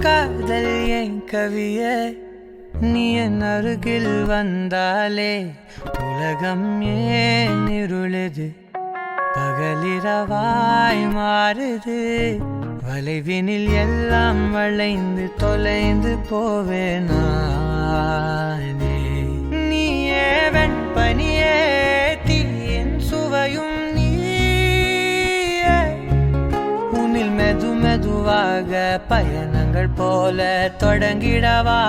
காதல் என் கவிய நீ என் அருகில் வந்தாலே உலகம் ஏன் இருளுது பகலிரவாய் மாறுது வளைவினில் எல்லாம் வளைந்து தொலைந்து போவேனானே நீயே வெண்பனியே தீயின் சுவையும் நீயே உன்னில் மெது மெதுவாக பயணங்கள் போல தொடங்கிடவா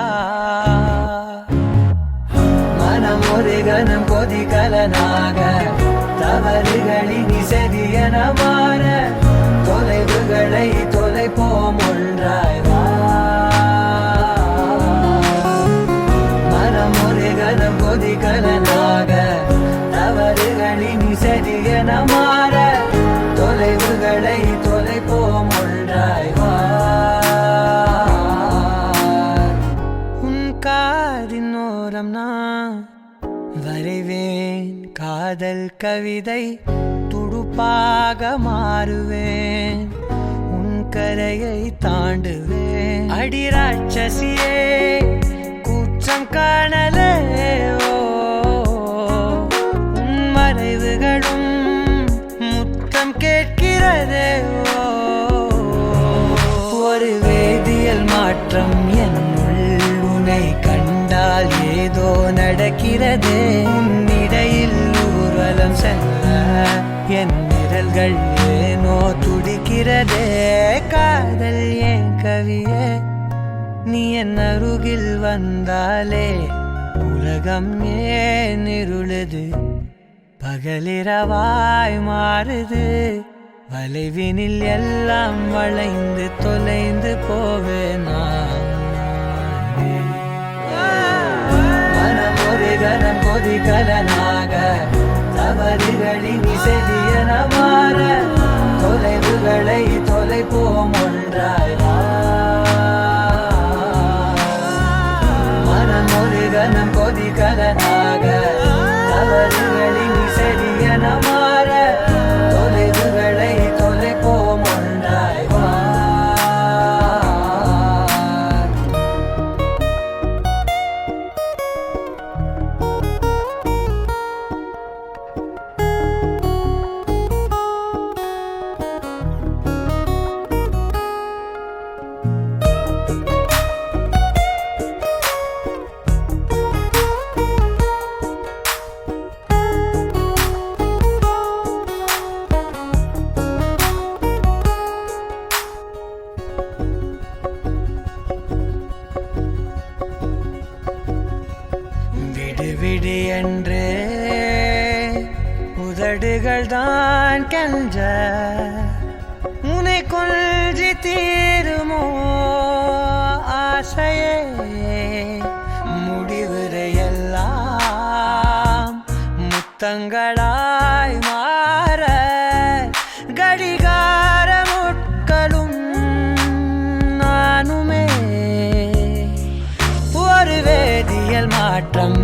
மனம் ஒரு கணம் கொதிகலனாக தவறுகளின் செதியன மாற தொலைவுகளை தொலைப்போம் ஒன்றாய் வா மனம் ஒரு கணம் கொதிகலனாக தவறுகளின் செதியன மாற தொலைவுகளை தொலைப்போம் ஒன்றாய் வா உன் காதின் ஓரம் நான் வரைவேன் காதல் கவிதை துடுப்பாக மாறுவேன் உன் கரையை தாண்டுவேன் அடி ராட்சசியே கூச்சம் காணலே உன் மறைவுகளும் முத்தம் கேட்கிறதே ஒரு வேதியியல் மாற்றம் என்னுள் உன்னை கண்டால் ஏதோ நடக்கிறதே இடையில் ஊர்வலம் செல்ல என் விரல்கள் ஏனோ துடிக்கிறதே காதல் என் கவியே நீ என் அருகில் வந்தாலே உலகம் ஏன் இருளுது பகலிரவாய் மாறுது வளைவினில் எல்லாம் வளைந்து தொலைந்து போவேனா மனம் ஒரு கணம் கொதிகலனாக தவறுகளின் செதியன மாற தொலைவுகளை தொலைப்போம் ஒன்றாய் வா மனம் ஒரு கணம் கொதிகலனாக தவறுகளின் செதியன மாற தொலைவுகளை தொலைப்போம் ஒன்றாய் வா விடு என்று உதடுகள் தான் கெஞ்ச உன்னை கொள்ஜி தீருமோ ஆசையே முடிவுரையெல்லாம் முத்தங்களாய் மாற கடிகார முட்களும் நானுமே ஒரு வேதியியல் மாற்றம்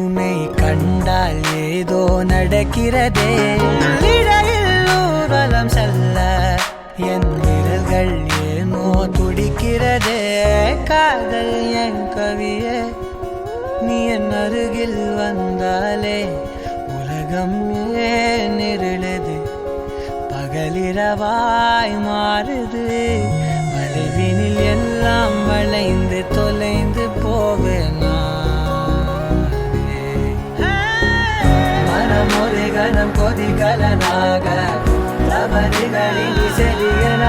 உன்னை கண்டால் ஏதோ நடக்கிறதே இடையில் ஊர்வலம் செல்ல என் விரல்கள் ஏனோ துடிக்கிறதே காதல் என் கவியே நீ என் அருகில் வந்தாலே உலகம் ஏன் இருளுது பகலிரவாய் மாறுது வளைவினில் எல்லாம் வளைந்து தொலைந்து போவேனா மனம் ஒரு கணம் கொதிகலனாக தவறுகளின் செதியன